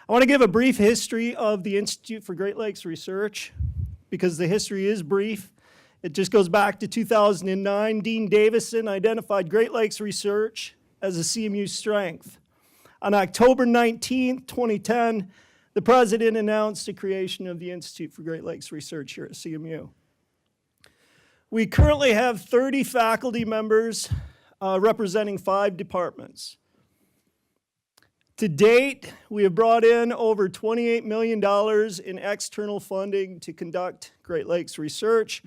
I want to give a brief history of the Institute for Great Lakes Research because the history is brief. It just goes back to 2009. Dean Davison identified Great Lakes research as a CMU strength. On October 19, 2010, the president announced the creation of the Institute for Great Lakes Research here at CMU. We currently have 30 faculty members representing 5 departments. To date, we have brought in over $28 million in external funding to conduct Great Lakes research.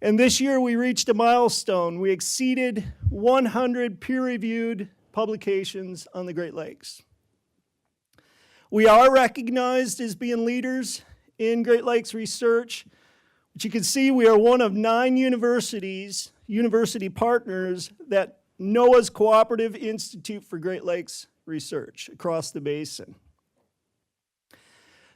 And this year we reached a milestone. We exceeded 100 peer-reviewed publications on the Great Lakes. We are recognized as being leaders in Great Lakes research. But you can see we are one of 9 university partners that NOAA's Cooperative Institute for Great Lakes Research across the basin.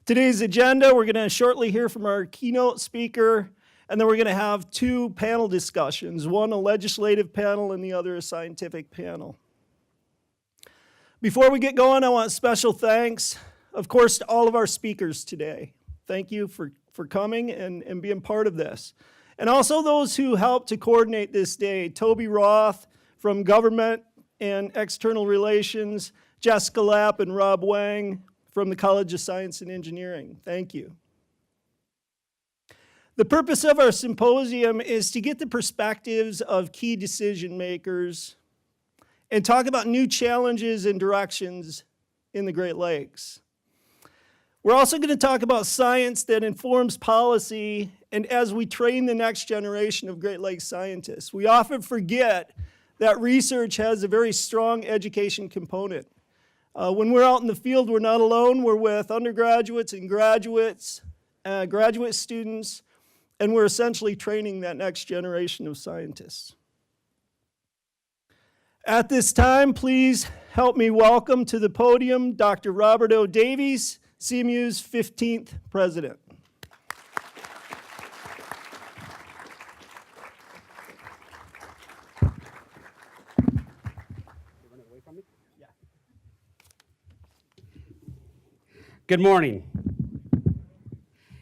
Today's agenda, we're going to shortly hear from our keynote speaker, and then we're going to have 2 panel discussions, one a legislative panel and the other a scientific panel. Before we get going, I want special thanks, of course, to all of our speakers today. Thank you for coming and being part of this. And also those who helped to coordinate this day, Toby Roth from Government and External Relations, Jessica Lapp and Rob Wang from the College of Science and Engineering. Thank you. The purpose of our symposium is to get the perspectives of key decision makers and talk about new challenges and directions in the Great Lakes. We're also going to talk about science that informs policy, and as we train the next generation of Great Lakes scientists. We often forget that research has a very strong education component. When we're out in the field, we're not alone. We're with undergraduates and graduates, graduate students, and we're essentially training that next generation of scientists. At this time, please help me welcome to the podium Dr. Robert O. Davies, CMU's 15th president. Good morning.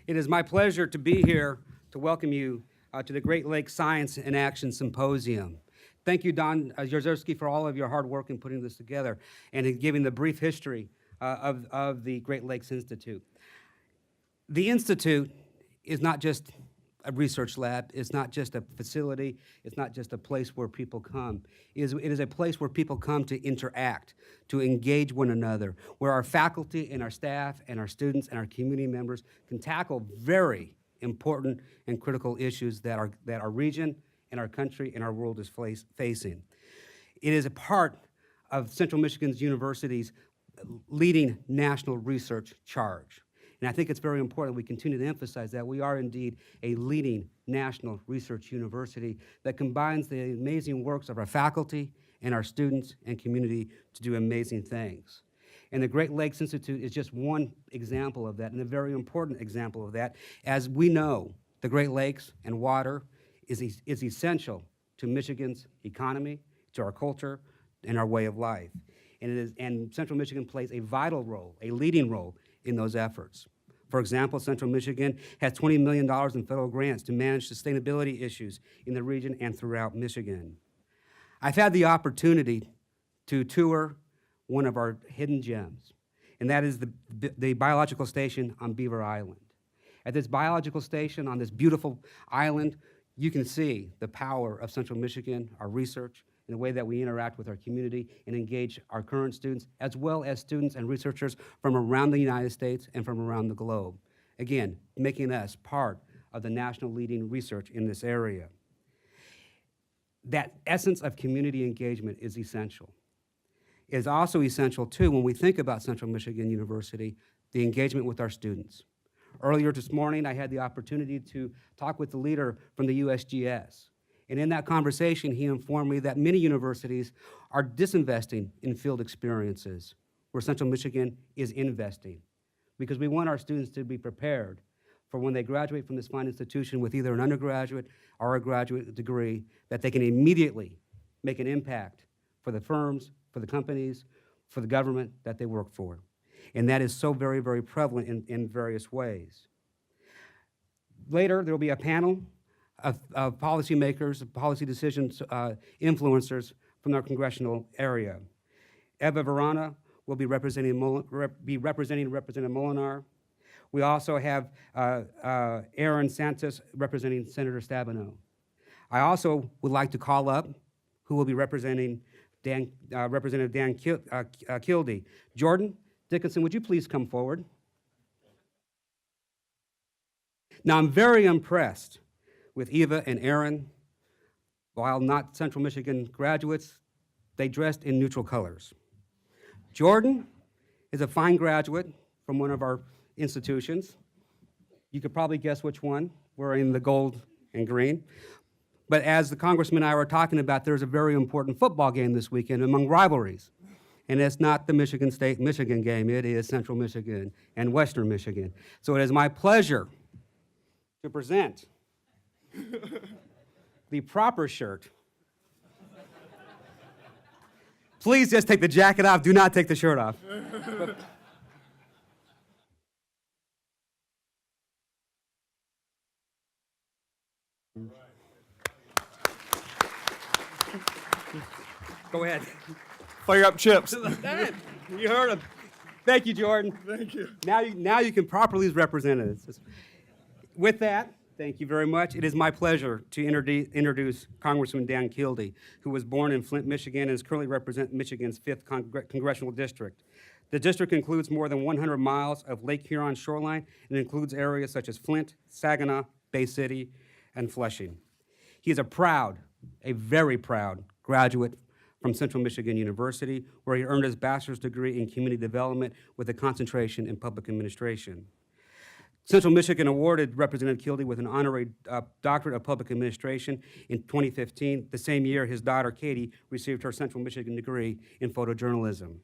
It is my pleasure to be here to welcome you to the Great Lakes Science and Action Symposium. Thank you, Don Jazerski, for all of your hard work in putting this together and in giving the brief history of the Great Lakes Institute. The Institute is not just a research lab, it's not just a facility, it's not just a place where people come. It is a place where people come to interact, to engage one another, where our faculty and our staff and our students and our community members can tackle very important and critical issues that our region and our country and our world is facing. It is a part of Central Michigan University's leading national research charge. And I think it's very important we continue to emphasize that we are indeed a leading national research university that combines the amazing works of our faculty and our students and community to do amazing things. And the Great Lakes Institute is just one example of that, and a very important example of that. As we know, the Great Lakes and water is essential to Michigan's economy, to our culture, and our way of life. And Central Michigan plays a vital role, a leading role in those efforts. For example, Central Michigan has $20 million in federal grants to manage sustainability issues in the region and throughout Michigan. I've had the opportunity to tour one of our hidden gems, and that is the biological station on Beaver Island. At this biological station on this beautiful island, you can see the power of Central Michigan, our research, in the way that we interact with our community and engage our current students, as well as students and researchers from around the United States and from around the globe. Again, making us part of the national leading research in this area. That essence of community engagement is essential. It is also essential, too, when we think about Central Michigan University, the engagement with our students. Earlier this morning, I had the opportunity to talk with the leader from the USGS. And in that conversation, he informed me that many universities are disinvesting in field experiences, where Central Michigan is investing, because we want our students to be prepared for when they graduate from this fine institution with either an undergraduate or a graduate degree, that they can immediately make an impact for the firms, for the companies, for the government that they work for. And that is so very, very prevalent in various ways. Later, there will be a panel of policymakers, policy decisions, influencers from our congressional area. Eva Verana will be representing Representative Molinar. We also have Aaron Santos representing Senator Stabenow. I also would like to call up who will be representing Representative Dan Kildee. Jordan Dickinson, would you please come forward? Now, I'm very impressed with Eva and Aaron. While not Central Michigan graduates, they dressed in neutral colors. Jordan is a fine graduate from one of our institutions. You could probably guess which one, wearing the gold and green. But as the Congressman and I were talking about, there's a very important football game this weekend among rivalries. And it's not the Michigan State-Michigan game, it is Central Michigan and Western Michigan. So it is my pleasure to present the proper shirt. Please just take the jacket off, do not take the shirt off. Go ahead. Fire up chips. You heard him. Thank you, Jordan. Thank you. Now you can properly represent it. With that, thank you very much. It is my pleasure to introduce Congressman Dan Kildee, who was born in Flint, Michigan, and is currently representing Michigan's 5th Congressional District. The district includes more than 100 miles of Lake Huron shoreline and includes areas such as Flint, Saginaw, Bay City, and Flushing. He is a very proud graduate from Central Michigan University, where he earned his bachelor's degree in community development with a concentration in public administration. Central Michigan awarded Representative Kildee with an honorary doctorate of public administration in 2015, the same year his daughter Katie received her Central Michigan degree in photojournalism.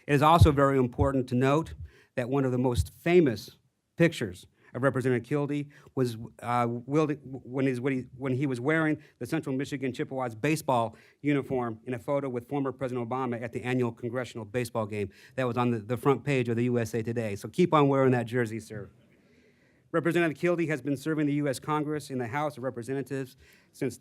It is also very important to note that one of the most famous pictures of Representative Kildee was when he was wearing the Central Michigan Chippewas baseball uniform in a photo with former President Obama at the annual congressional baseball game that was on the front page of the USA Today. So keep on wearing that jersey, sir. Representative Kildee has been serving the U.S. Congress in the House of Representatives since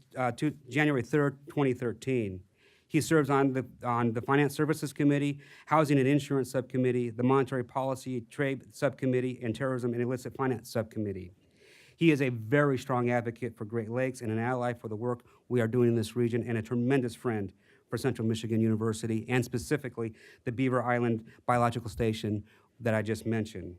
January 3rd, 2013. He serves on the Finance Services Committee, Housing and Insurance Subcommittee, the Monetary Policy Trade Subcommittee, and Terrorism and Illicit Finance Subcommittee. He is a very strong advocate for Great Lakes and an ally for the work we are doing in this region, and a tremendous friend for Central Michigan University, and specifically the Beaver Island Biological Station that I just mentioned.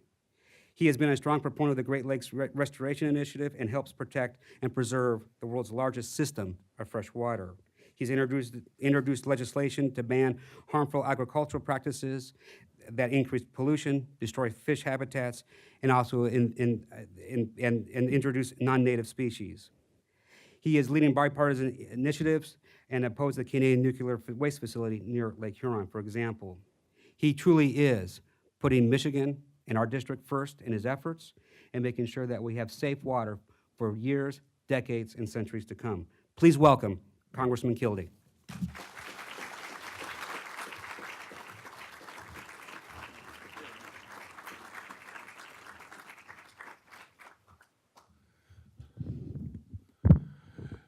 He has been a strong proponent of the Great Lakes Restoration Initiative and helps protect and preserve the world's largest system of fresh water. He's introduced legislation to ban harmful agricultural practices that increase pollution, destroy fish habitats, and also introduce non-native species. He is leading bipartisan initiatives and opposed the Canadian nuclear waste facility near Lake Huron, for example. He truly is putting Michigan and our district first in his efforts and making sure that we have safe water for years, decades, and centuries to come. Please welcome Congressman Kildee.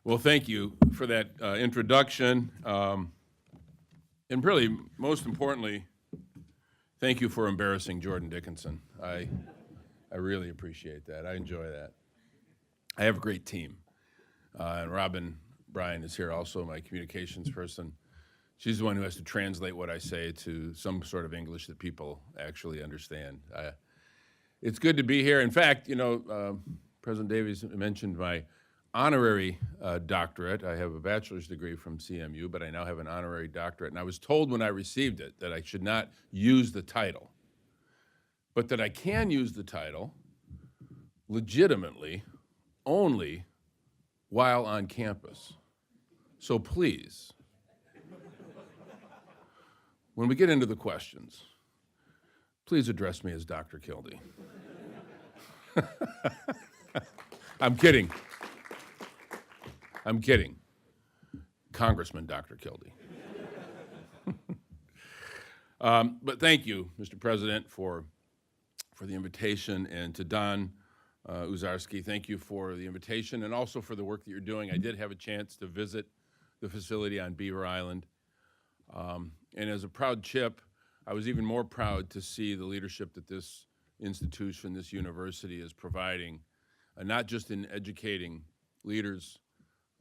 Well, thank you for that introduction. And really, most importantly, thank you for embarrassing Jordan Dickinson. I really appreciate that. I enjoy that. I have a great team. And Robin Bryan is here also, my communications person. She's the one who has to translate what I say to some sort of English that people actually understand. It's good to be here. In fact, you know, President Davies mentioned my honorary doctorate. I have a bachelor's degree from CMU, but I now have an honorary doctorate. And I was told when I received it that I should not use the title, but that I can use the title legitimately only while on campus. So please, when we get into the questions, please address me as Dr. Kildee. I'm kidding. I'm kidding. Congressman Dr. Kildee. But thank you, Mr. President, for the invitation, and to Don Uzarski, thank you for the invitation and also for the work that you're doing. I did have a chance to visit the facility on Beaver Island. And as a proud Chip, I was even more proud to see the leadership that this institution, this university is providing, not just in educating leaders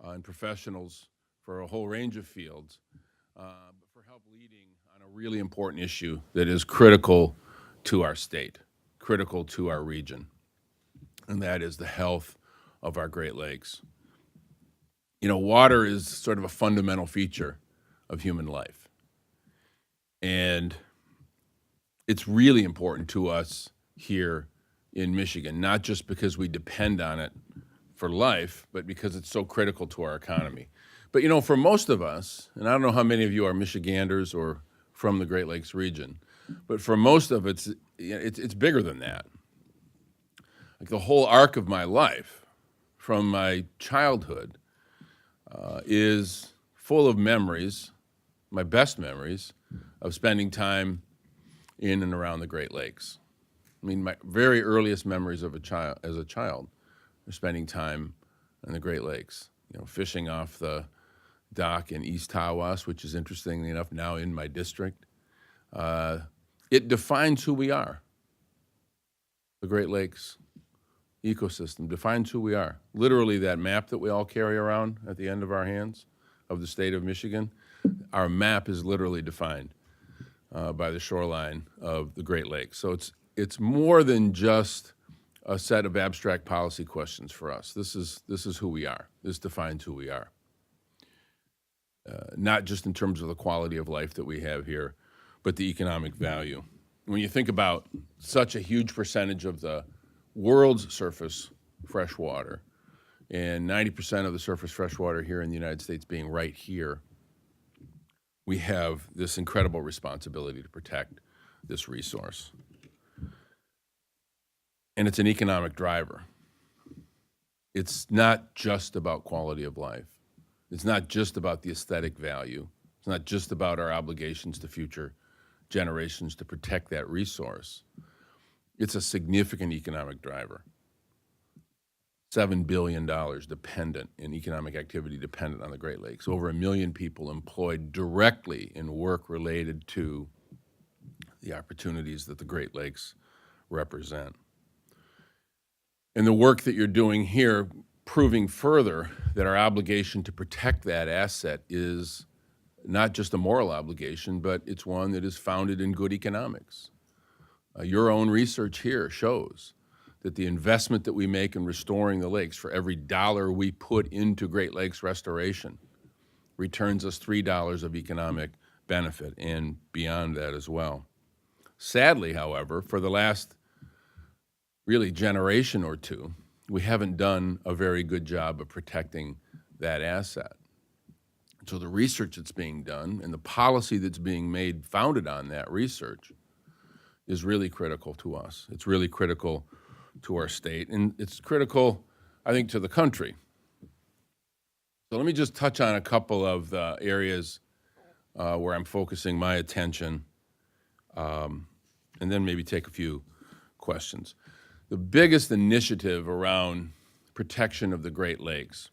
and professionals for a whole range of fields, but for help leading on a really important issue that is critical to our state, critical to our region, and that is the health of our Great Lakes. You know, water is sort of a fundamental feature of human life. And it's really important to us here in Michigan, not just because we depend on it for life, but because it's so critical to our economy. But you know, for most of us, and I don't know how many of you are Michiganders or from the Great Lakes region, but for most of it's bigger than that. Like the whole arc of my life, from my childhood, is full of memories, my best memories, of spending time in and around the Great Lakes. I mean, my very earliest memories of as a child are spending time in the Great Lakes. You know, fishing off the dock in East Tawas, which is interestingly enough now in my district. It defines who we are. The Great Lakes ecosystem defines who we are. Literally, that map that we all carry around at the end of our hands of the state of Michigan, our map is literally defined by the shoreline of the Great Lakes. So it's more than just a set of abstract policy questions for us. This is who we are. This defines who we are. Not just in terms of the quality of life that we have here, but the economic value. When you think about such a huge percentage of the world's surface fresh water, and 90% of the surface fresh water here in the United States being right here, we have this incredible responsibility to protect this resource. And it's an economic driver. It's not just about quality of life. It's not just about the aesthetic value. It's not just about our obligations to future generations to protect that resource. It's a significant economic driver. $7 billion dependent in economic activity dependent on the Great Lakes. Over 1 million people employed directly in work related to the opportunities that the Great Lakes represent. And the work that you're doing here, proving further that our obligation to protect that asset is not just a moral obligation, but it's one that is founded in good economics. Your own research here shows that the investment that we make in restoring the lakes, for every dollar we put into Great Lakes restoration, returns us $3 of economic benefit and beyond that as well. Sadly, however, for the last really generation or two, we haven't done a very good job of protecting that asset. So the research that's being done and the policy that's being made founded on that research is really critical to us. It's really critical to our state, and it's critical, I think, to the country. So let me just touch on a couple of the areas where I'm focusing my attention, and then maybe take a few questions. The biggest initiative around protection of the Great Lakes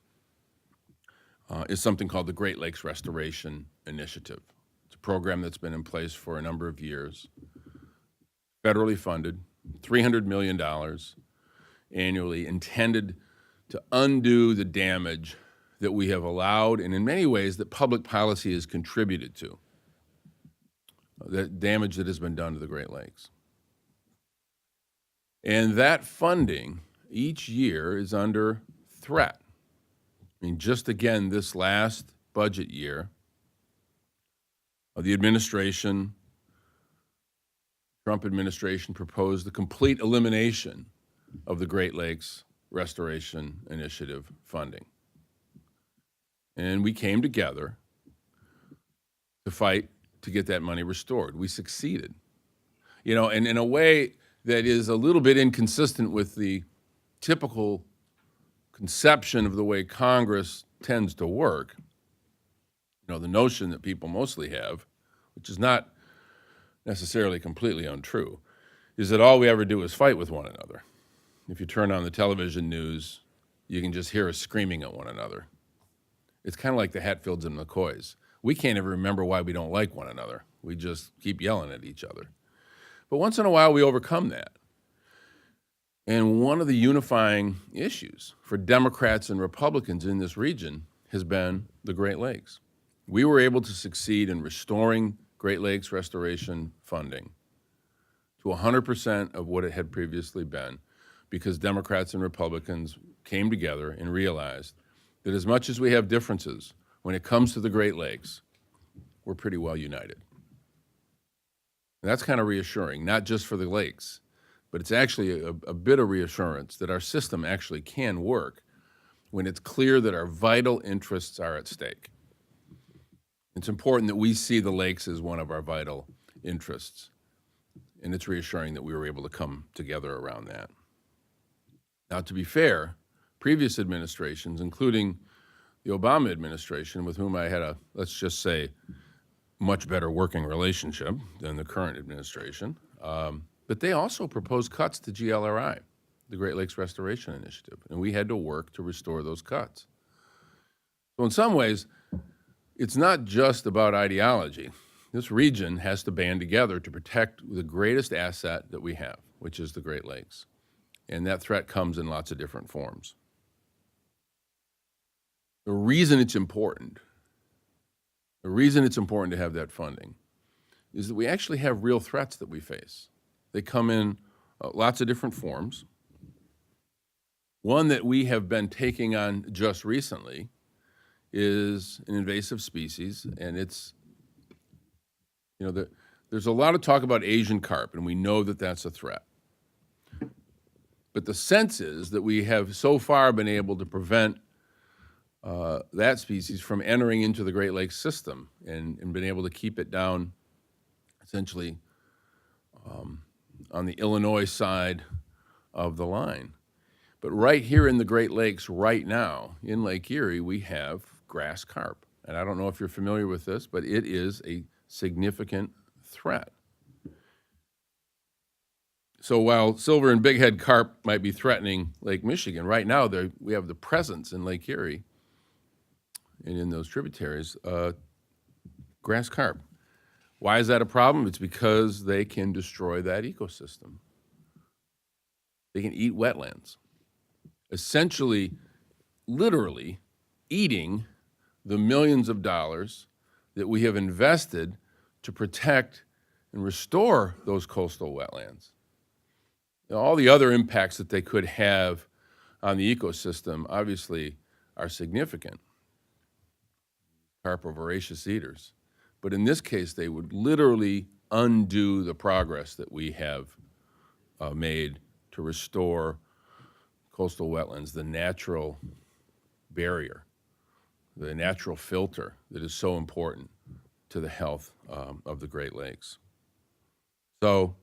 is something called the Great Lakes Restoration Initiative. It's a program that's been in place for a number of years, federally funded, $300 million annually, intended to undo the damage that we have allowed, and in many ways that public policy has contributed to, the damage that has been done to the Great Lakes. And that funding each year is under threat. I mean, just again, this last budget year, the administration, Trump administration, proposed the complete elimination of the Great Lakes Restoration Initiative funding. And we came together to fight to get that money restored. We succeeded. You know, and in a way that is a little bit inconsistent with the typical conception of the way Congress tends to work. You know, the notion that people mostly have, which is not necessarily completely untrue, is that all we ever do is fight with one another. If you turn on the television news, you can just hear us screaming at one another. It's kind of like the Hatfields and McCoys. We can't even remember why we don't like one another. We just keep yelling at each other. But once in a while, we overcome that. And one of the unifying issues for Democrats and Republicans in this region has been the Great Lakes. We were able to succeed in restoring Great Lakes restoration funding to 100% of what it had previously been because Democrats and Republicans came together and realized that as much as we have differences when it comes to the Great Lakes, we're pretty well united. And that's kind of reassuring, not just for the lakes, but it's actually a bit of reassurance that our system actually can work when it's clear that our vital interests are at stake. It's important that we see the lakes as one of our vital interests, and it's reassuring that we were able to come together around that. Now, to be fair, previous administrations, including the Obama administration, with whom I had a, let's just say, much better working relationship than the current administration, but they also proposed cuts to GLRI, the Great Lakes Restoration Initiative, and we had to work to restore those cuts. So in some ways, it's not just about ideology. This region has to band together to protect the greatest asset that we have, which is the Great Lakes. And that threat comes in lots of different forms. The reason it's important to have that funding is that we actually have real threats that we face. They come in lots of different forms. One that we have been taking on just recently is an invasive species, and it's, there's a lot of talk about Asian carp, and we know that that's a threat. But the sense is that we have so far been able to prevent that species from entering into the Great Lakes system and been able to keep it down essentially on the Illinois side of the line. But right here in the Great Lakes right now, in Lake Erie, we have grass carp. And I don't know if you're familiar with this, but it is a significant threat. So while silver and bighead carp might be threatening Lake Michigan, right now we have the presence in Lake Erie and in those tributaries, grass carp. Why is that a problem? It's because they can destroy that ecosystem. They can eat wetlands, essentially, literally eating the millions of dollars that we have invested to protect and restore those coastal wetlands. Now, all the other impacts that they could have on the ecosystem obviously are significant. Carp are voracious eaters. But in this case, they would literally undo the progress that we have made to restore coastal wetlands, the natural barrier, the natural filter that is so important to the health of the Great Lakes. So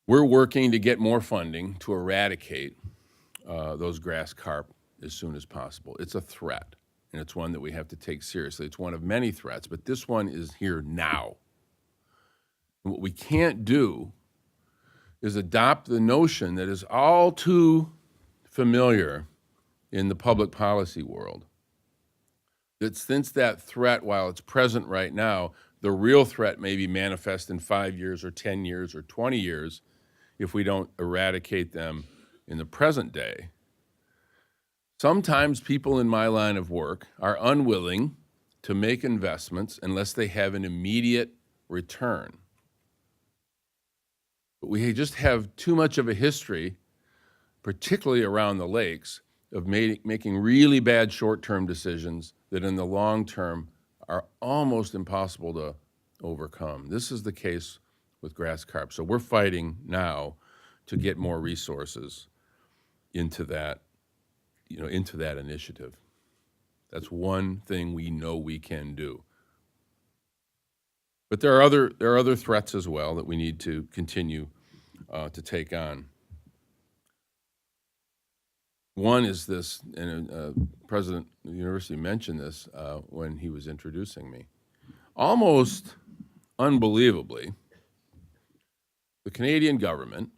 we're working to get more funding to eradicate those grass carp as soon as possible. It's a threat, and it's one that we have to take seriously. It's one of many threats, but this one is here now. And what we can't do is adopt the notion that is all too familiar in the public policy world, that since that threat, while it's present right now, the real threat may be manifest in 5 years or 10 years or 20 years if we don't eradicate them in the present day. Sometimes people in my line of work are unwilling to make investments unless they have an immediate return. But we just have too much of a history, particularly around the lakes, of making really bad short-term decisions that in the long term are almost impossible to overcome. This is the case with grass carp. So we're fighting now to get more resources into that, into that initiative. That's one thing we know we can do. But there are other threats as well that we need to continue to take on. One is this, and President of the university mentioned this when he was introducing me. Almost unbelievably, the Canadian government,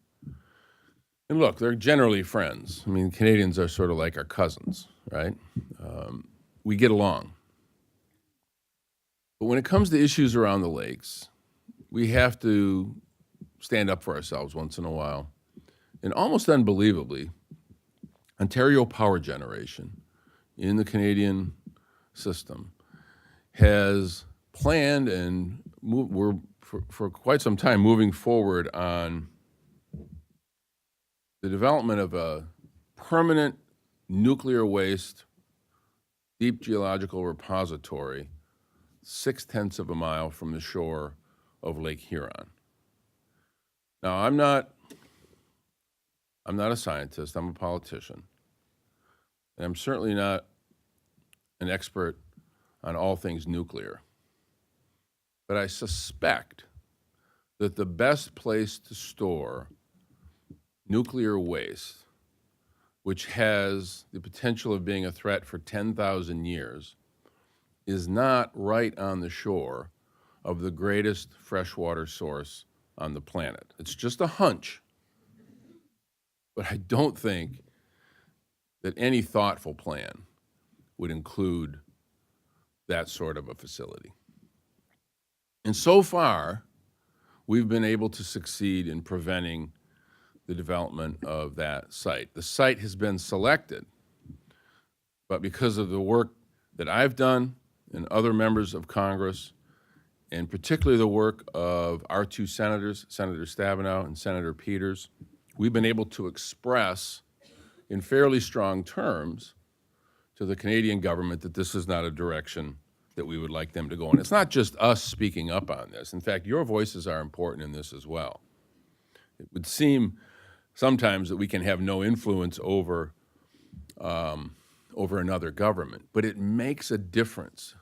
and look, they're generally friends. I mean, Canadians are sort of like our cousins, right? We get along. But when it comes to issues around the lakes, we have to stand up for ourselves once in a while. And almost unbelievably, Ontario Power Generation in the Canadian system has planned and we're for quite some time moving forward on the development of a permanent nuclear waste deep geological repository 0.6 of a mile from the shore of Lake Huron. Now, I'm not a scientist, I'm a politician. And I'm certainly not an expert on all things nuclear. But I suspect that the best place to store nuclear waste, which has the potential of being a threat for 10,000 years, is not right on the shore of the greatest freshwater source on the planet. It's just a hunch, but I don't think that any thoughtful plan would include that sort of a facility. And so far, we've been able to succeed in preventing the development of that site. The site has been selected, but because of the work that I've done and other members of Congress, and particularly the work of our two senators, Senator Stabenow and Senator Peters, we've been able to express in fairly strong terms to the Canadian government that this is not a direction that we would like them to go in. It's not just us speaking up on this. In fact, your voices are important in this as well. It would seem sometimes that we can have no influence over another government, but it makes a difference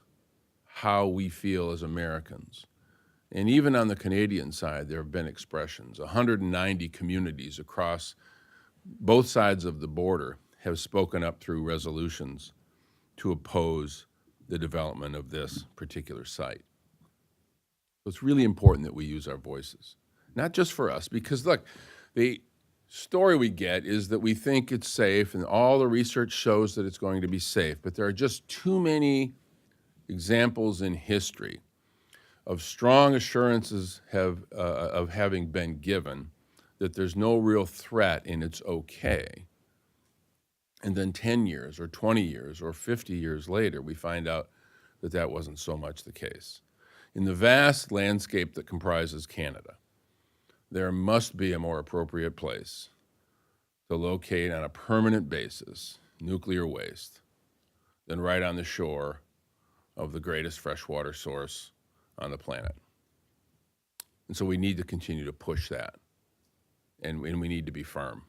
how we feel as Americans. And even on the Canadian side, there have been expressions. 190 communities across both sides of the border have spoken up through resolutions to oppose the development of this particular site. So it's really important that we use our voices, not just for us, because look, the story we get is that we think it's safe and all the research shows that it's going to be safe, but there are just too many examples in history of strong assurances of having been given that there's no real threat and it's okay. And then 10 years or 20 years or 50 years later, we find out that that wasn't so much the case. In the vast landscape that comprises Canada, there must be a more appropriate place to locate on a permanent basis nuclear waste than right on the shore of the greatest freshwater source on the planet. And so we need to continue to push that, and we need to be firm.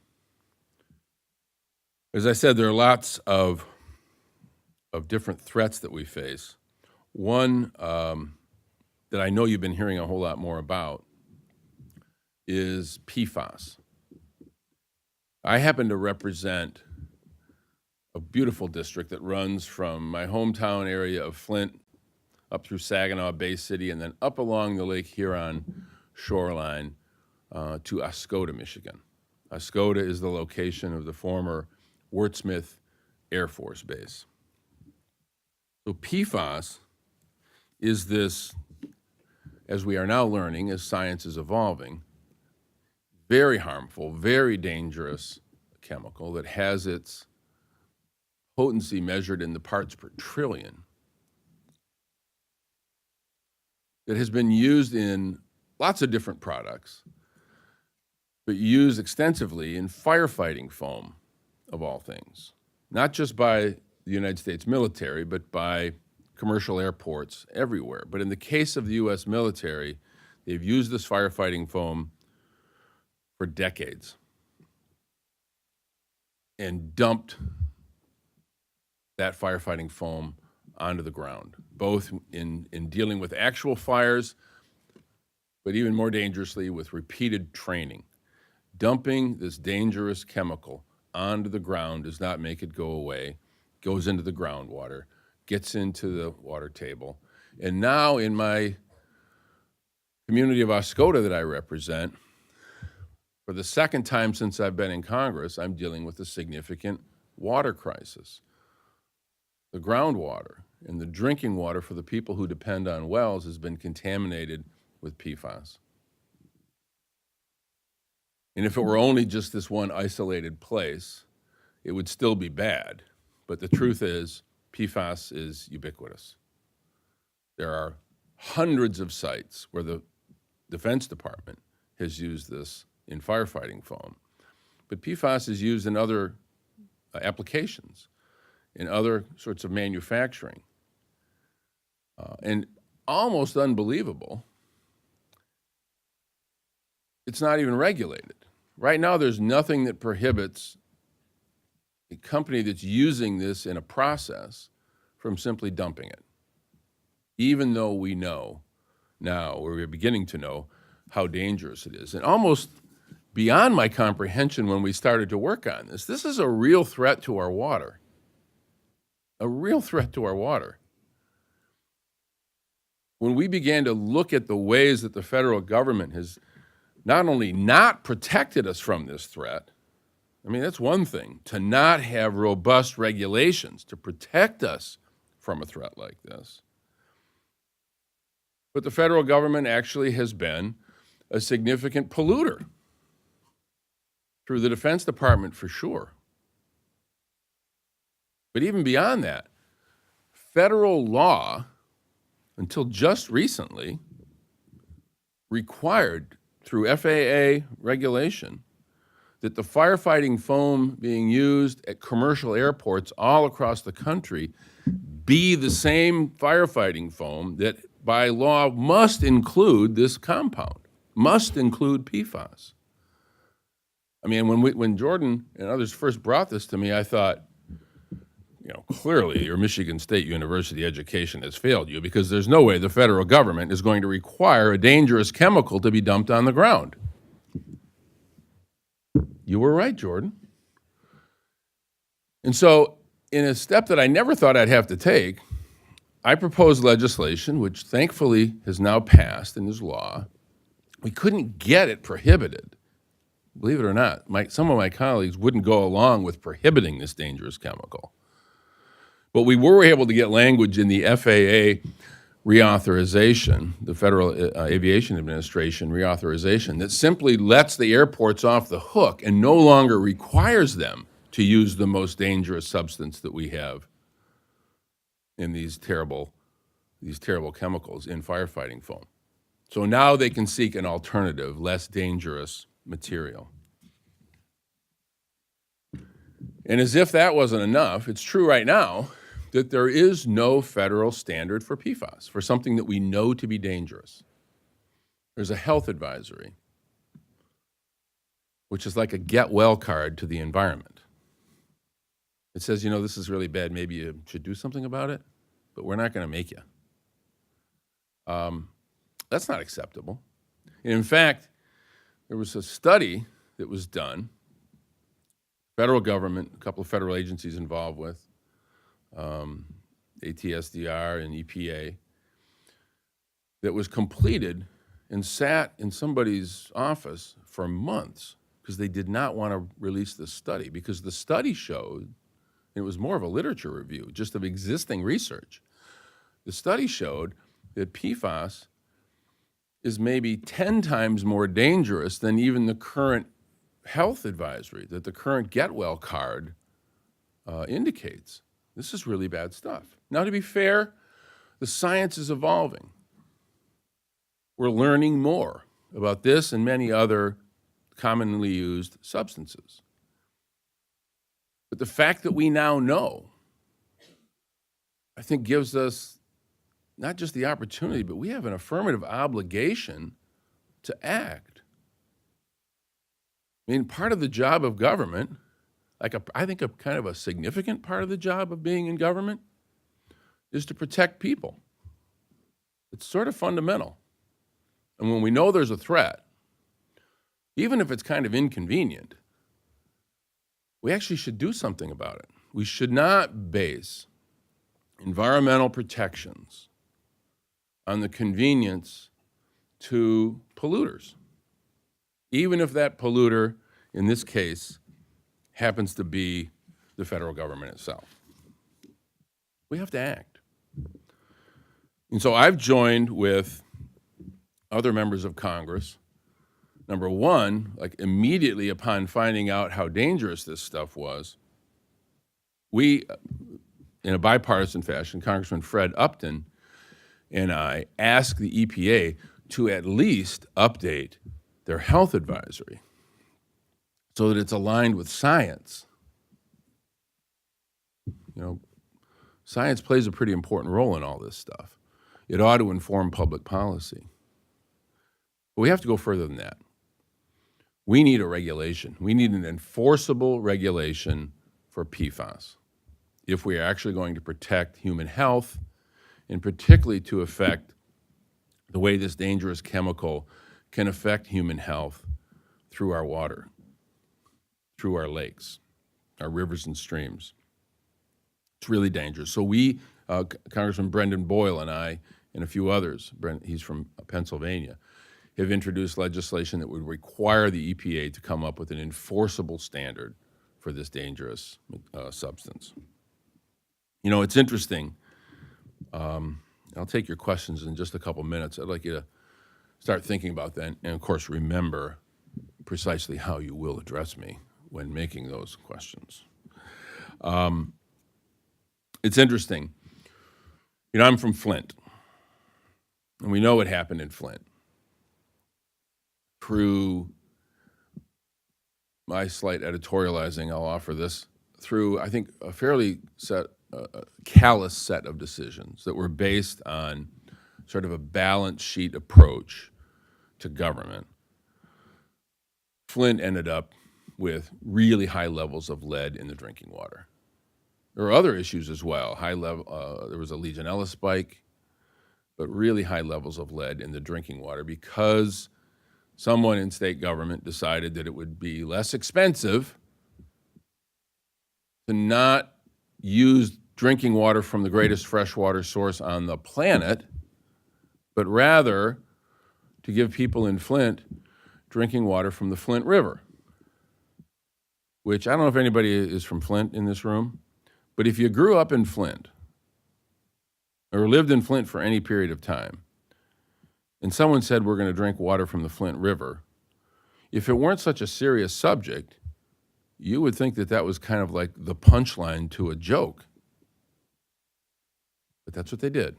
As I said, there are lots of different threats that we face. One that I know you've been hearing a whole lot more about is PFAS. I happen to represent a beautiful district that runs from my hometown area of Flint up through Saginaw Bay City and then up along the Lake Huron shoreline to Oscoda, Michigan. Oscoda is the location of the former Wurtsmith Air Force Base. So PFAS is this, as we are now learning, as science is evolving, very harmful, very dangerous chemical that has its potency measured in the parts per trillion, that has been used in lots of different products, but used extensively in firefighting foam, of all things, not just by the United States military, but by commercial airports everywhere. But in the case of the U.S. military, they've used this firefighting foam for decades and dumped that firefighting foam onto the ground, both in dealing with actual fires, but even more dangerously with repeated training. Dumping this dangerous chemical onto the ground does not make it go away, goes into the groundwater, gets into the water table. And now in my community of Oscoda that I represent, for the second time since I've been in Congress, I'm dealing with a significant water crisis. The groundwater and the drinking water for the people who depend on wells has been contaminated with PFAS. And if it were only just this one isolated place, it would still be bad. But the truth is, PFAS is ubiquitous. There are hundreds of sites where the Defense Department has used this in firefighting foam. But PFAS is used in other applications, in other sorts of manufacturing. And almost unbelievable, it's not even regulated. Right now, there's nothing that prohibits a company that's using this in a process from simply dumping it, even though we know now, or we're beginning to know, how dangerous it is. And almost beyond my comprehension when we started to work on this, this is a real threat to our water. A real threat to our water. When we began to look at the ways that the federal government has not only not protected us from this threat, I mean, that's one thing, to not have robust regulations to protect us from a threat like this. But the federal government actually has been a significant polluter through the Defense Department for sure. But even beyond that, federal law, until just recently, required through FAA regulation that the firefighting foam being used at commercial airports all across the country be the same firefighting foam that by law must include this compound, must include PFAS. I mean, when Jordan and others first brought this to me, I thought, you know, clearly your Michigan State University education has failed you, because there's no way the federal government is going to require a dangerous chemical to be dumped on the ground. You were right, Jordan. And so, in a step that I never thought I'd have to take, I proposed legislation, which thankfully has now passed and is law. We couldn't get it prohibited. Believe it or not, some of my colleagues wouldn't go along with prohibiting this dangerous chemical. But we were able to get language in the FAA reauthorization, the Federal Aviation Administration reauthorization, that simply lets the airports off the hook and no longer requires them to use the most dangerous substance that we have in these terrible chemicals in firefighting foam. So now they can seek an alternative, less dangerous material. And as if that wasn't enough, it's true right now that there is no federal standard for PFAS, for something that we know to be dangerous. There's a health advisory, which is like a get well card to the environment. It says, you know, this is really bad, maybe you should do something about it, but we're not going to make you. That's not acceptable. And in fact, there was a study that was done, federal government, a couple of federal agencies involved with, ATSDR and EPA, that was completed and sat in somebody's office for months because they did not want to release the study, because the study showed, it was more of a literature review, just of existing research. The study showed that PFAS is maybe 10 times more dangerous than even the current health advisory that the current Get Well card indicates. This is really bad stuff. Now, to be fair, the science is evolving. We're learning more about this and many other commonly used substances. But the fact that we now know, I think, gives us not just the opportunity, but we have an affirmative obligation to act. I mean, part of the job of government, I think a kind of a significant part of the job of being in government, is to protect people. It's sort of fundamental. And when we know there's a threat, even if it's kind of inconvenient, we actually should do something about it. We should not base environmental protections on the convenience to polluters, even if that polluter, in this case, happens to be the federal government itself. We have to act. And so I've joined with other members of Congress. Number one, like immediately upon finding out how dangerous this stuff was, we, in a bipartisan fashion, Congressman Fred Upton and I asked the EPA to at least update their health advisory so that it's aligned with science. You know, science plays a pretty important role in all this stuff. It ought to inform public policy. But we have to go further than that. We need a regulation. We need an enforceable regulation for PFAS if we are actually going to protect human health, and particularly to affect the way this dangerous chemical can affect human health through our water, through our lakes, our rivers and streams. It's really dangerous. So we, Congressman Brendan Boyle and I, and a few others, he's from Pennsylvania, have introduced legislation that would require the EPA to come up with an enforceable standard for this dangerous substance. You know, it's interesting. I'll take your questions in just a couple minutes. I'd like you to start thinking about that, and of course, remember precisely how you will address me when making those questions. It's interesting. You know, I'm from Flint, and we know what happened in Flint. Through my slight editorializing, I'll offer this, through, I think, a fairly callous set of decisions that were based on sort of a balance sheet approach to government. Flint ended up with really high levels of lead in the drinking water. There were other issues as well. There was a Legionella spike, but really high levels of lead in the drinking water because someone in state government decided that it would be less expensive to not use drinking water from the greatest freshwater source on the planet, but rather to give people in Flint drinking water from the Flint River, which I don't know if anybody is from Flint in this room, but if you grew up in Flint or lived in Flint for any period of time, and someone said we're going to drink water from the Flint River, if it weren't such a serious subject, you would think that that was kind of like the punchline to a joke. But that's what they did.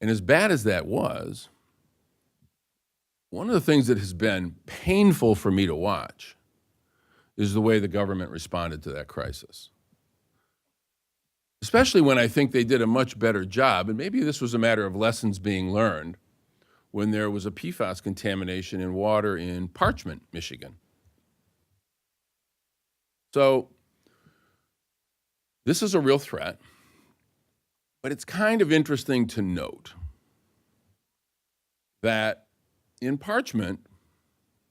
And as bad as that was, one of the things that has been painful for me to watch is the way the government responded to that crisis. Especially when I think they did a much better job, and maybe this was a matter of lessons being learned, when there was a PFAS contamination in water in Parchment, Michigan. So this is a real threat, but it's kind of interesting to note that in Parchment,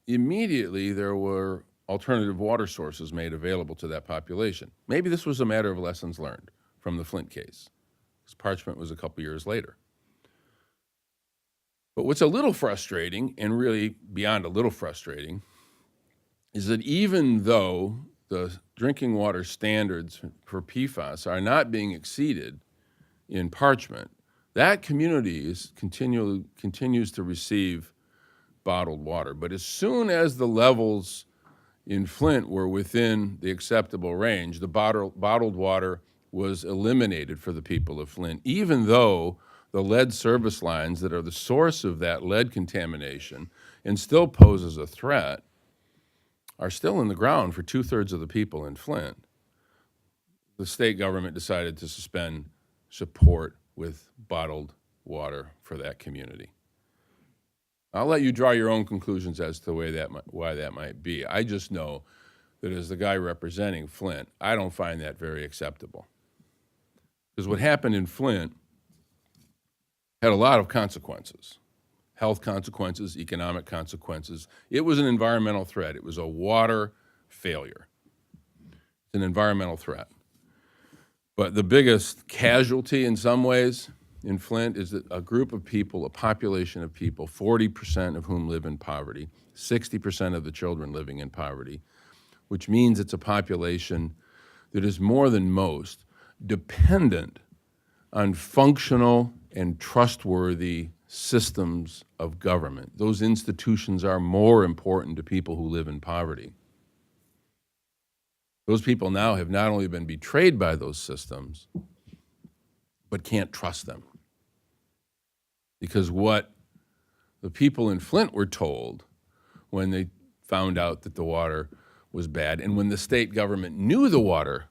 immediately there were alternative water sources made available to that population. Maybe this was a matter of lessons learned from the Flint case, because Parchment was a couple years later. But what's a little frustrating, and really beyond a little frustrating, is that even though the drinking water standards for PFAS are not being exceeded in Parchment, that community continues to receive bottled water. But as soon as the levels in Flint were within the acceptable range, the bottled water was eliminated for the people of Flint, even though the lead service lines that are the source of that lead contamination and still poses a threat are still in the ground for 2/3 of the people in Flint. The state government decided to suspend support with bottled water for that community. I'll let you draw your own conclusions as to why that might be. I just know that as the guy representing Flint, I don't find that very acceptable. Because what happened in Flint had a lot of consequences. Health consequences, economic consequences. It was an environmental threat. It was a water failure. It's an environmental threat. But the biggest casualty in some ways in Flint is a group of people, a population of people, 40% of whom live in poverty, 60% of the children living in poverty, which means it's a population that is more than most dependent on functional and trustworthy systems of government. Those institutions are more important to people who live in poverty. Those people now have not only been betrayed by those systems, but can't trust them. Because what the people in Flint were told when they found out that the water was bad, and when the state government knew the water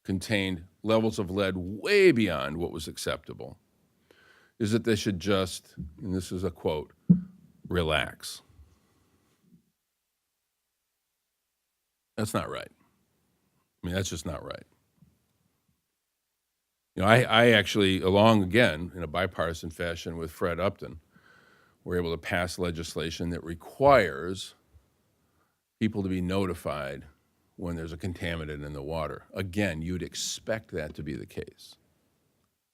contained levels of lead way beyond what was acceptable, is that they should just, and this is a quote, relax. That's not right. I mean, that's just not right. You know, I actually, along again, in a bipartisan fashion with Fred Upton, were able to pass legislation that requires people to be notified when there's a contaminant in the water. Again, you'd expect that to be the case.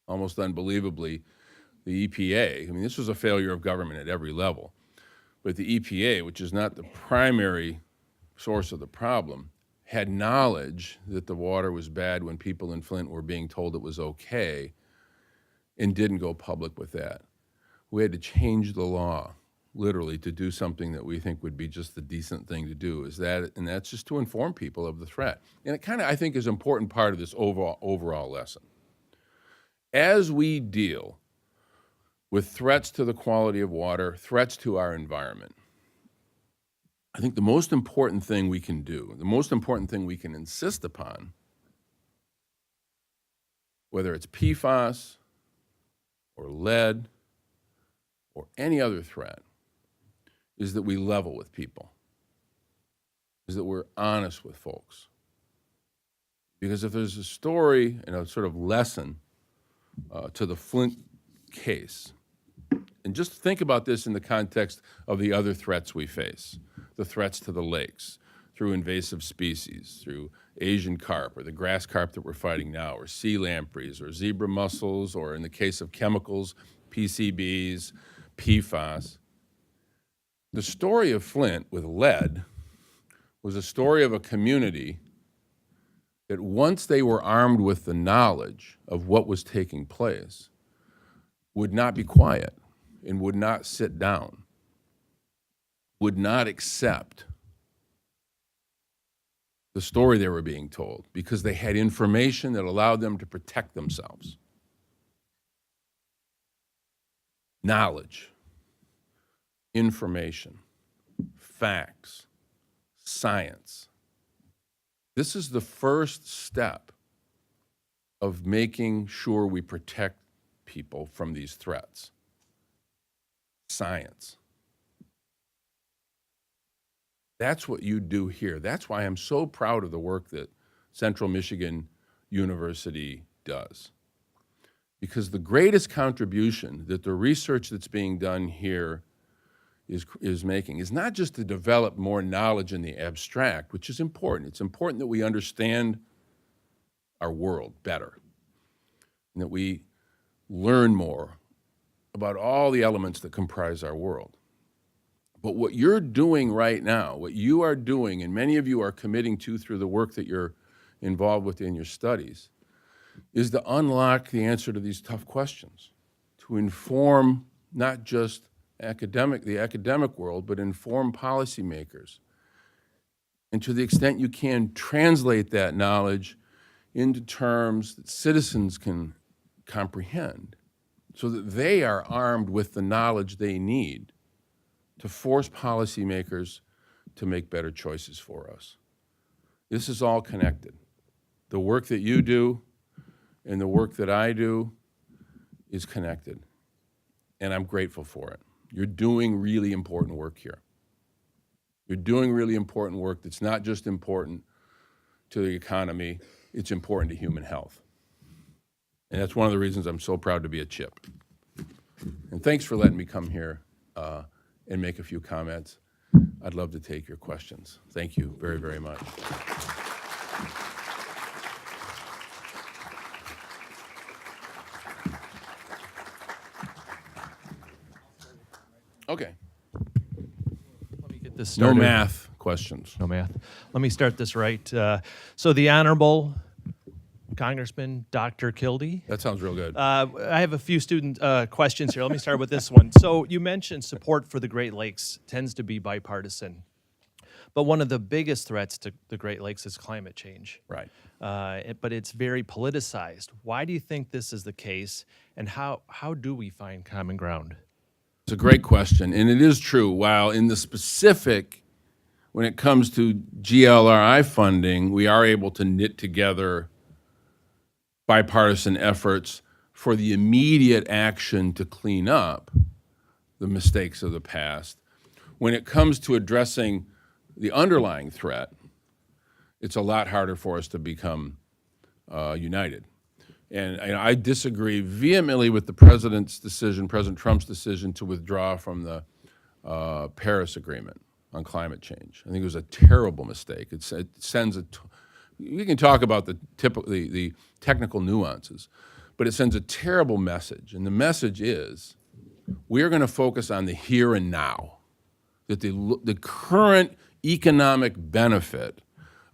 Almost unbelievably, the EPA, I mean, this was a failure of government at every level, but the EPA, which is not the primary source of the problem, had knowledge that the water was bad when people in Flint were being told it was okay and didn't go public with that. We had to change the law, literally, to do something that we think would be just the decent thing to do, and that's just to inform people of the threat. And it kind of, I think, is an important part of this overall lesson. As we deal with threats to the quality of water, threats to our environment, I think the most important thing we can do, the most important thing we can insist upon, whether it's PFAS or lead or any other threat, is that we level with people, is that we're honest with folks. Because if there's a story and a sort of lesson to the Flint case, and just think about this in the context of the other threats we face, the threats to the lakes, through invasive species, through Asian carp, or the grass carp that we're fighting now, or sea lampreys, or zebra mussels, or in the case of chemicals, PCBs, PFAS. The story of Flint with lead was a story of a community that once they were armed with the knowledge of what was taking place, would not be quiet and would not sit down, would not accept the story they were being told because they had information that allowed them to protect themselves. Knowledge, information, facts, science. This is the first step of making sure we protect people from these threats. Science. That's what you do here. That's why I'm so proud of the work that Central Michigan University does. Because the greatest contribution that the research that's being done here is making is not just to develop more knowledge in the abstract, which is important. It's important that we understand our world better and that we learn more about all the elements that comprise our world. But what you're doing right now, what you are doing, and many of you are committing to through the work that you're involved with in your studies, is to unlock the answer to these tough questions, to inform not just the academic world, but inform policymakers. And to the extent you can, translate that knowledge into terms that citizens can comprehend so that they are armed with the knowledge they need to force policymakers to make better choices for us. This is all connected. The work that you do and the work that I do is connected, and I'm grateful for it. You're doing really important work here. You're doing really important work that's not just important to the economy, it's important to human health. And that's one of the reasons I'm so proud to be a CHIP. And thanks for letting me come here and make a few comments. I'd love to take your questions. Thank you very, very much. Okay. Let me get this No started. math questions. No math. Let me start this right. So the Honorable Congressman Dr. Kildee. That sounds real good. I have a few student questions here. Let me start with this one. So you mentioned support for the Great Lakes tends to be bipartisan, but one of the biggest threats to the Great Lakes is climate change. Right. But it's very politicized. Why do you think this is the case, and how do we find common ground? It's a great question, and it is true. While in the specific, when it comes to GLRI funding, we are able to knit together bipartisan efforts for the immediate action to clean up the mistakes of the past. When it comes to addressing the underlying threat, it's a lot harder for us to become united. And I disagree vehemently with the president's decision, President Trump's decision to withdraw from the Paris Agreement on climate change. I think it was a terrible mistake. It sends we can talk about the technical nuances, but it sends a terrible message. And the message is, we're going to focus on the here and now, that the current economic benefit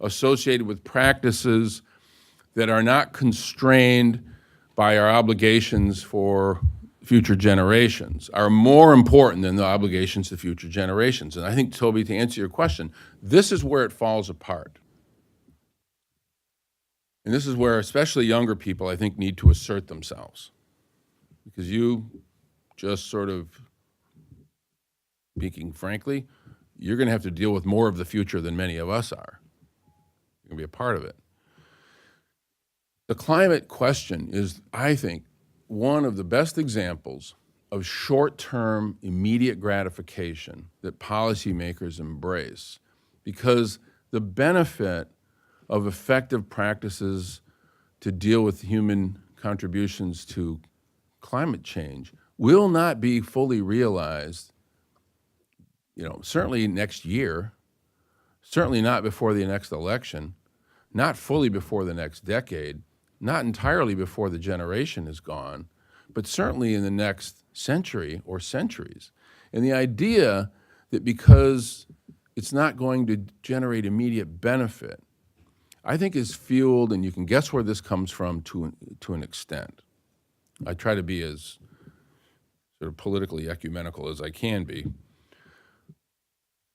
associated with practices that are not constrained by our obligations for future generations are more important than the obligations to future generations. And I think, Toby, to answer your question, this is where it falls apart. And this is where especially younger people, I think, need to assert themselves. Because you just sort of, speaking frankly, you're going to have to deal with more of the future than many of us are. You're going to be a part of it. The climate question is, I think, one of the best examples of short-term, immediate gratification that policymakers embrace, because the benefit of effective practices to deal with human contributions to climate change will not be fully realized, certainly next year, certainly not before the next election, not fully before the next decade, not entirely before the generation is gone, but certainly in the next century or centuries. And the idea that because it's not going to generate immediate benefit, I think is fueled, and you can guess where this comes from to an extent. I try to be as sort of politically ecumenical as I can be.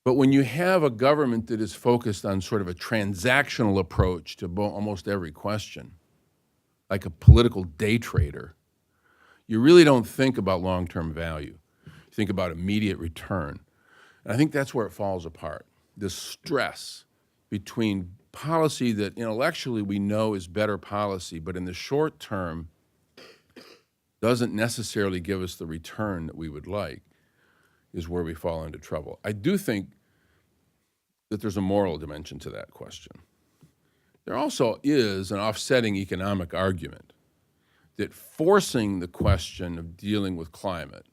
But when you have a government that is focused on sort of a transactional approach to almost every question, like a political day trader, you really don't think about long-term value. You think about immediate return. And I think that's where it falls apart. The stress between policy that intellectually we know is better policy, but in the short term doesn't necessarily give us the return that we would like, is where we fall into trouble. I do think that there's a moral dimension to that question. There also is an offsetting economic argument that forcing the question of dealing with climate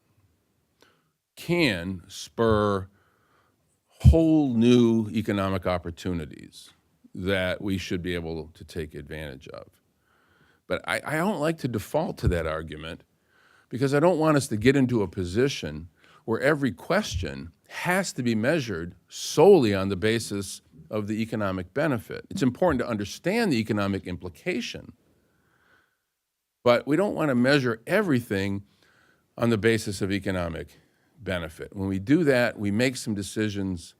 can spur whole new economic opportunities that we should be able to take advantage of. But I don't like to default to that argument because I don't want us to get into a position where every question has to be measured solely on the basis of the economic benefit. It's important to understand the economic implication, but we don't want to measure everything on the basis of economic benefit. When we do that, we make some decisions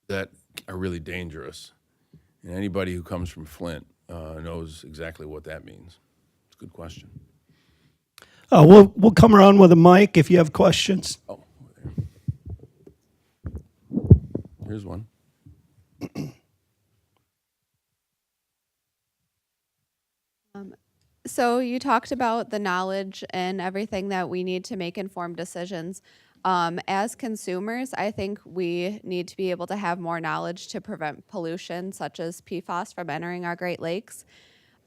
that are really dangerous. And anybody who comes from Flint knows exactly what that means. It's a good question. We'll come around with a mic if you have questions. Oh, there. Here's one. So you talked about the knowledge and everything that we need to make informed decisions. As consumers, I think we need to be able to have more knowledge to prevent pollution, such as PFAS, from entering our Great Lakes.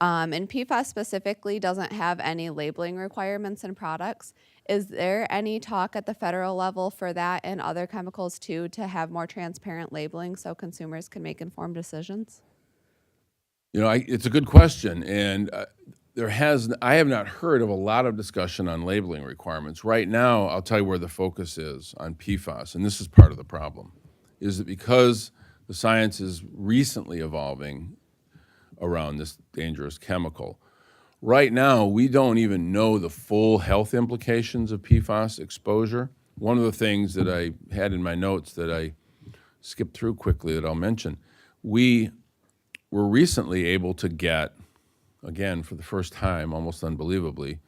And PFAS specifically doesn't have any labeling requirements in products. Is there any talk at the federal level for that and other chemicals too to have more transparent labeling so consumers can make informed decisions? It's a good question, and I have not heard of a lot of discussion on labeling requirements. Right now, I'll tell you where the focus is on PFAS, and this is part of the problem, is that because the science is recently evolving around this dangerous chemical, right now, we don't even know the full health implications of PFAS exposure. One of the things that I had in my notes that I skipped through quickly that I'll mention, we were recently able to get, again, for the first time, almost unbelievably,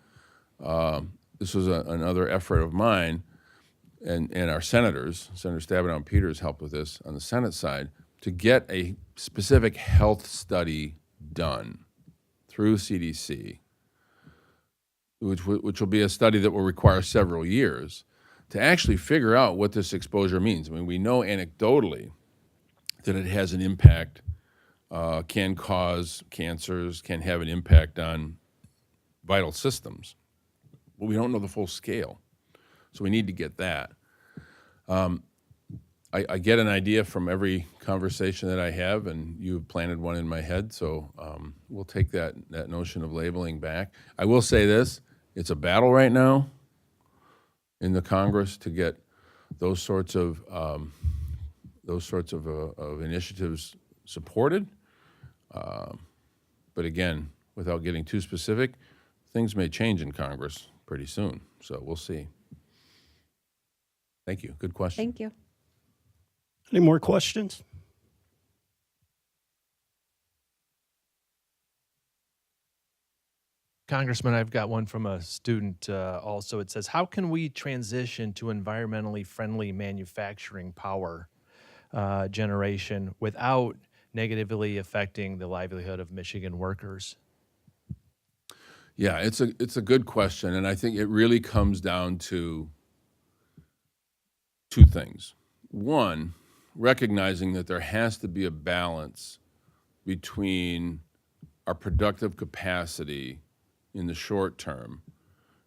this was another effort of mine and our senators, Senator Stabenow and Peters helped with this on the Senate side, to get a specific health study done through CDC, which will be a study that will require several years to actually figure out what this exposure means. I mean, we know anecdotally that it has an impact, can cause cancers, can have an impact on vital systems, but we don't know the full scale. So we need to get that. I get an idea from every conversation that I have, and you've planted one in my head, so we'll take that notion of labeling back. I will say this, it's a battle right now in the Congress to get those sorts of initiatives supported. But again, without getting too specific, things may change in Congress pretty soon, so we'll see. Thank you. Good question. Thank you. Any more questions? Congressman, I've got one from a student also. It says, how can we transition to environmentally friendly manufacturing power generation without negatively affecting the livelihood of Michigan workers? Yeah, it's a good question, and I think it really comes down to two things. One, recognizing that there has to be a balance between our productive capacity in the short term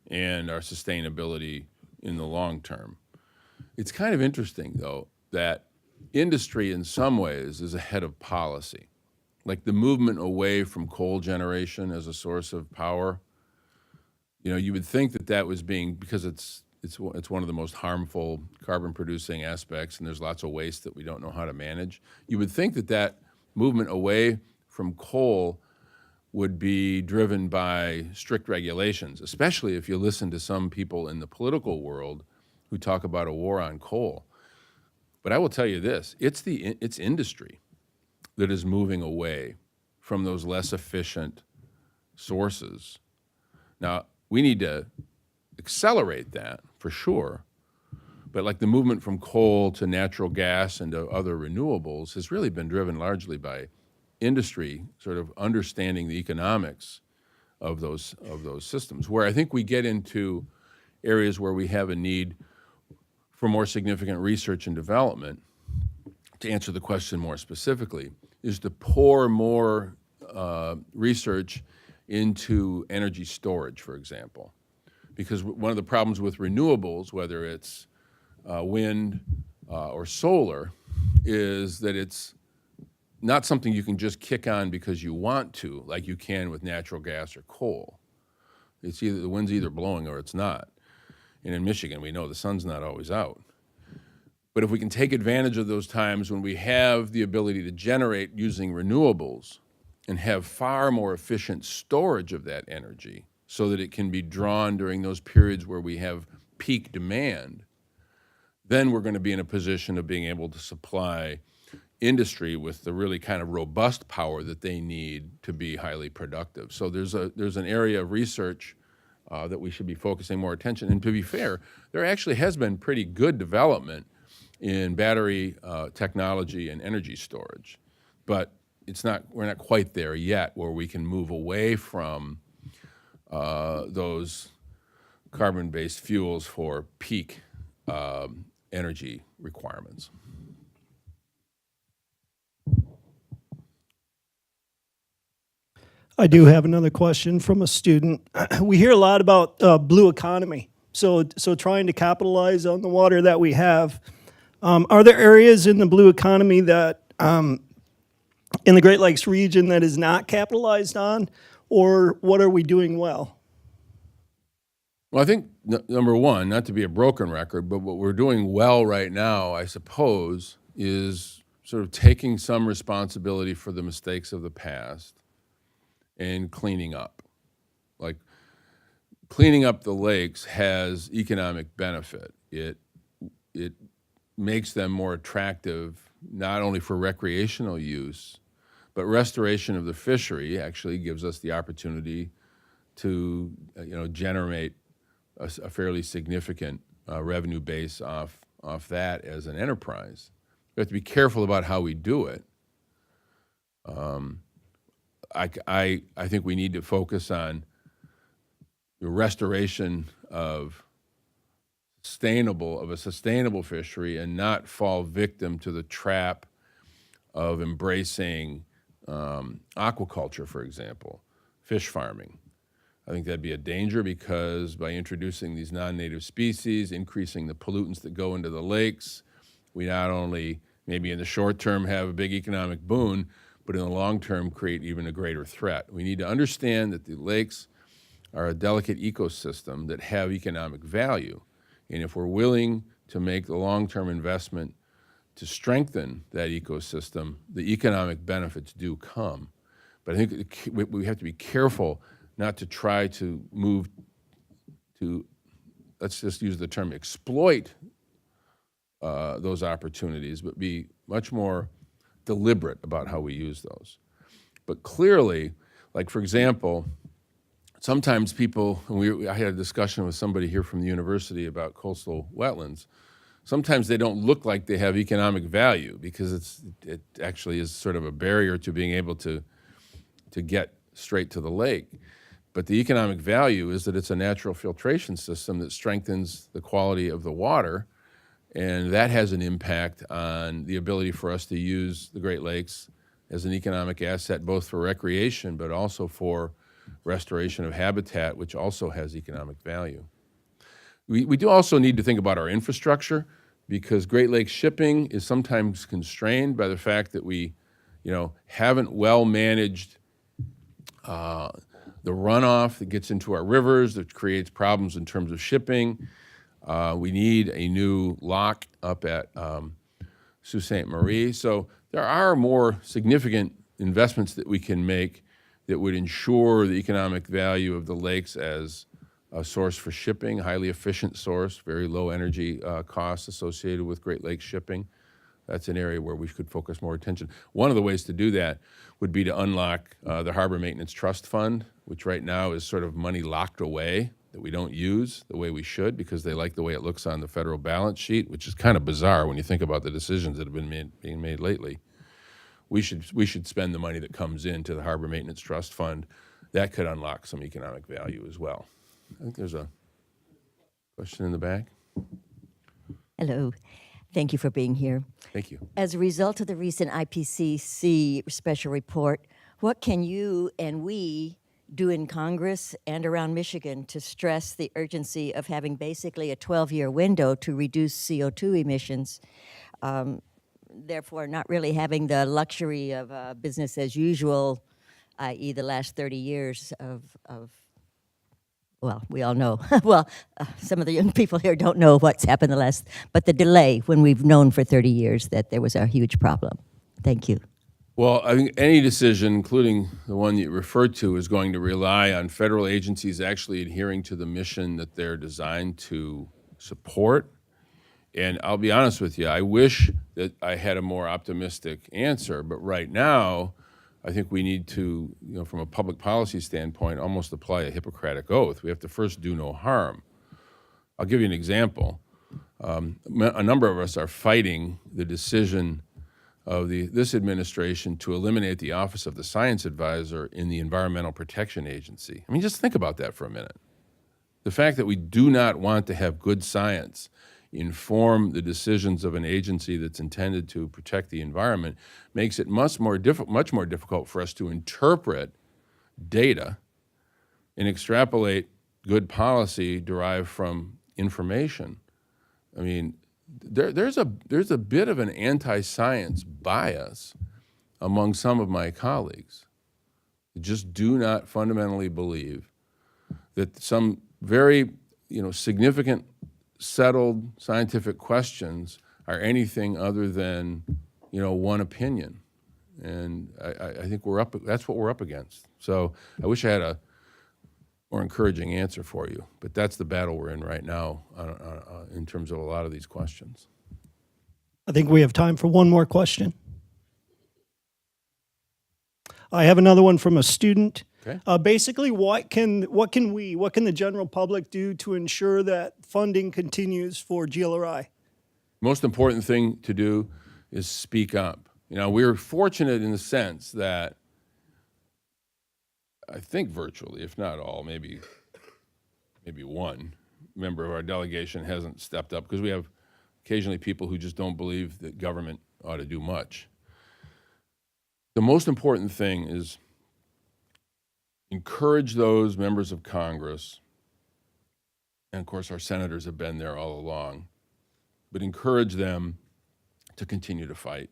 and our sustainability in the long term. It's kind of interesting, though, that industry in some ways is ahead of policy. Like the movement away from coal generation as a source of power, you would think that that was being, because it's one of the most harmful carbon-producing aspects, and there's lots of waste that we don't know how to manage. You would think that that movement away from coal would be driven by strict regulations, especially if you listen to some people in the political world who talk about a war on coal. But I will tell you this, it's industry that is moving away from those less efficient sources. Now, we need to accelerate that for sure, but like the movement from coal to natural gas and to other renewables has really been driven largely by industry sort of understanding the economics of those systems, where I think we get into areas where we have a need for more significant research and development. To answer the question more specifically, is to pour more research into energy storage, for example. Because one of the problems with renewables, whether it's wind or solar, is that it's not something you can just kick on because you want to, like you can with natural gas or coal. It's either the wind's either blowing or it's not. And in Michigan, we know the sun's not always out. But if we can take advantage of those times when we have the ability to generate using renewables and have far more efficient storage of that energy so that it can be drawn during those periods where we have peak demand, then we're going to be in a position of being able to supply industry with the really kind of robust power that they need to be highly productive. So there's an area of research that we should be focusing more attention. And to be fair, there actually has been pretty good development in battery technology and energy storage, but we're not quite there yet where we can move away from those carbon-based fuels for peak energy requirements. I do have another question from a student. We hear a lot about blue economy, so trying to capitalize on the water that we have. Are there areas in the blue economy that, in the Great Lakes region, that is not capitalized on? or what are we doing well? Well, I think, number one, not to be a broken record, but what we're doing well right now, I suppose, is sort of taking some responsibility for the mistakes of the past and cleaning up. Like, cleaning up the lakes has economic benefit. It makes them more attractive, not only for recreational use, but restoration of the fishery actually gives us the opportunity to, generate a fairly significant revenue base off that as an enterprise. We have to be careful about how we do it. I think we need to focus on the restoration of a sustainable fishery and not fall victim to the trap of embracing aquaculture, for example, fish farming. I think that'd be a danger because by introducing these non-native species, increasing the pollutants that go into the lakes, we not only maybe in the short term have a big economic boon, but in the long term create even a greater threat. We need to understand that the lakes are a delicate ecosystem that have economic value. And if we're willing to make the long-term investment to strengthen that ecosystem, the economic benefits do come. But I think we have to be careful not to try to move to, let's just use the term, exploit those opportunities, but be much more deliberate about how we use those. But clearly, like for example, sometimes people, and I had a discussion with somebody here from the university about coastal wetlands. Sometimes they don't look like they have economic value because it actually is sort of a barrier to being able to get straight to the lake. But the economic value is that it's a natural filtration system that strengthens the quality of the water, and that has an impact on the ability for us to use the Great Lakes as an economic asset, both for recreation, but also for restoration of habitat, which also has economic value. We do also need to think about our infrastructure because Great Lakes shipping is sometimes constrained by the fact that we, haven't well managed the runoff that gets into our rivers, that creates problems in terms of shipping. We need a new lock up at Sault Ste. Marie. So there are more significant investments that we can make that would ensure the economic value of the lakes as a source for shipping, highly efficient source, very low energy costs associated with Great Lakes shipping. That's an area where we could focus more attention. One of the ways to do that would be to unlock the Harbor Maintenance Trust Fund, which right now is sort of money locked away that we don't use the way we should because they like the way it looks on the federal balance sheet, which is kind of bizarre when you think about the decisions that have been being made lately. We should spend the money that comes into the Harbor Maintenance Trust Fund. That could unlock some economic value as well. I think there's a question in the back. Hello. Thank you for being here. Thank you. As a result of the recent IPCC special report, what can you and we do in Congress and around Michigan to stress the urgency of having basically a 12-year window to reduce CO2 emissions, therefore not really having the luxury of business as usual, i.e. the last 30 years of well, we all know. Well, some of the young people here don't know what's happened but the delay when we've known for 30 years that there was a huge problem. Thank you. Well, I think any decision, including the one you referred to, is going to rely on federal agencies actually adhering to the mission that they're designed to support. And I'll be honest with you, I wish that I had a more optimistic answer, but right now, I think we need to, from a public policy standpoint, almost apply a Hippocratic oath. We have to first do no harm. I'll give you an example. A number of us are fighting the decision of this administration to eliminate the Office of the Science Advisor in the Environmental Protection Agency. I mean, just think about that for a minute. The fact that we do not want to have good science inform the decisions of an agency that's intended to protect the environment makes it much more difficult for us to interpret data and extrapolate good policy derived from information. I mean, there's a bit of an anti-science bias among some of my colleagues. just do not fundamentally believe that some very, significant, settled scientific questions are anything other than, one opinion. And I think that's what we're up against. So I wish I had a more encouraging answer for you, but that's the battle we're in right now in terms of a lot of these questions. I think we have time for one more question. I have another one from a student. Okay. Basically, what can the general public do to ensure that funding continues for GLRI? Most important thing to do is speak up. We're fortunate in the sense that I think virtually, if not all, maybe one member of our delegation hasn't stepped up, because we have occasionally people who just don't believe that government ought to do much. The most important thing is encourage those members of Congress, and of course our senators have been there all along, but encourage them to continue to fight.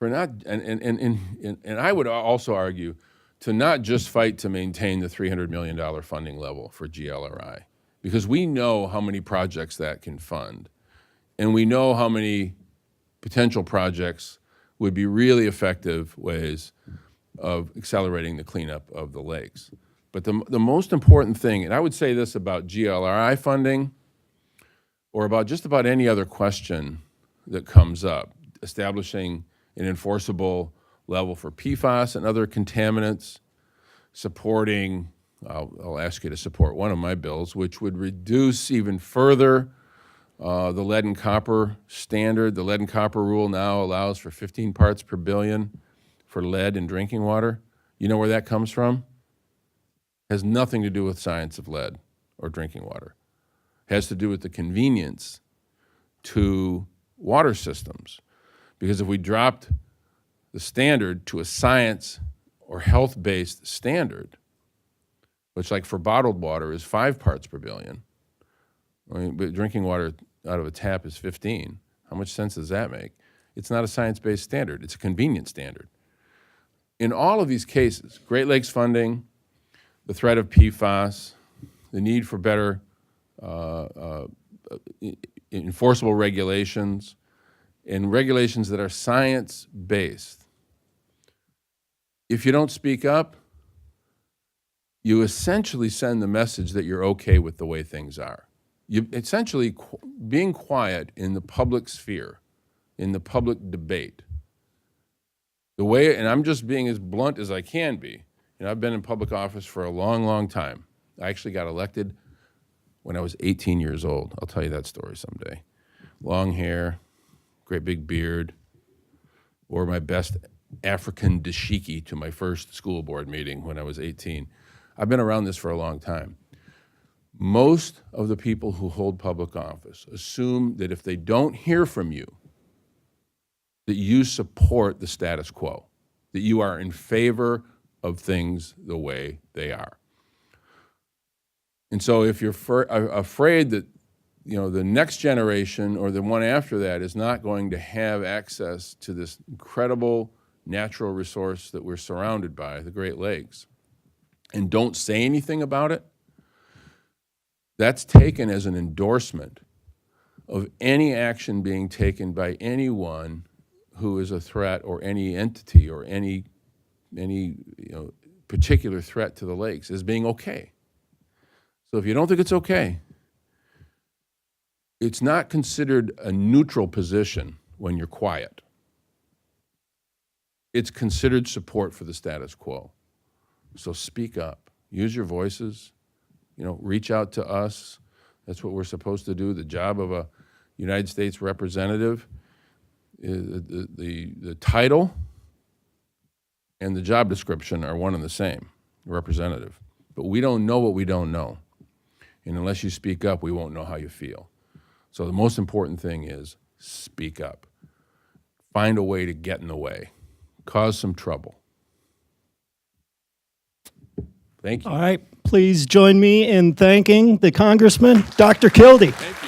And I would also argue to not just fight to maintain the $300 million funding level for GLRI, because we know how many projects that can fund, and we know how many potential projects would be really effective ways of accelerating the cleanup of the lakes. But the most important thing, and I would say this about GLRI funding, or about just about any other question that comes up, establishing an enforceable level for PFAS and other contaminants, supporting, I'll ask you to support one of my bills, which would reduce even further the lead and copper standard. The lead and copper rule now allows for 15 parts per billion for lead in drinking water. You know where that comes from? Has nothing to do with science of lead or drinking water. It has to do with the convenience to water systems. Because if we dropped the standard to a science or health-based standard, which like for bottled water is 5 parts per billion, but drinking water out of a tap is 15. How much sense does that make? It's not a science-based standard. It's a convenience standard. In all of these cases, Great Lakes funding, the threat of PFAS, the need for better enforceable regulations, and regulations that are science-based. If you don't speak up, you essentially send the message that you're okay with the way things are. You essentially being quiet in the public sphere, in the public debate. The way, and I'm just being as blunt as I can be. I've been in public office for a long, long time. I actually got elected when I was 18 years old. I'll tell you that story someday. Long hair, great big beard, wore my best African dashiki to my first school board meeting when I was 18. I've been around this for a long time. Most of the people who hold public office assume that if they don't hear from you, that you support the status quo, that you are in favor of things the way they are. And so if you're afraid that the next generation or the one after that is not going to have access to this incredible natural resource that we're surrounded by, the Great Lakes, and don't say anything about it, that's taken as an endorsement of any action being taken by anyone who is a threat, or any entity, or any particular threat to the lakes as being okay. So if you don't think it's okay, it's not considered a neutral position when you're quiet. It's considered support for the status quo. So speak up, use your voices, reach out to us. That's what we're supposed to do. The job of a United States representative, the title and the job description are one and the same, representative. But we don't know what we don't know. And unless you speak up, we won't know how you feel. So the most important thing is speak up. Find a way to get in the way. Cause some trouble. Thank you. All right, please join me in thanking the Congressman, Dr. Kildee. Thank you.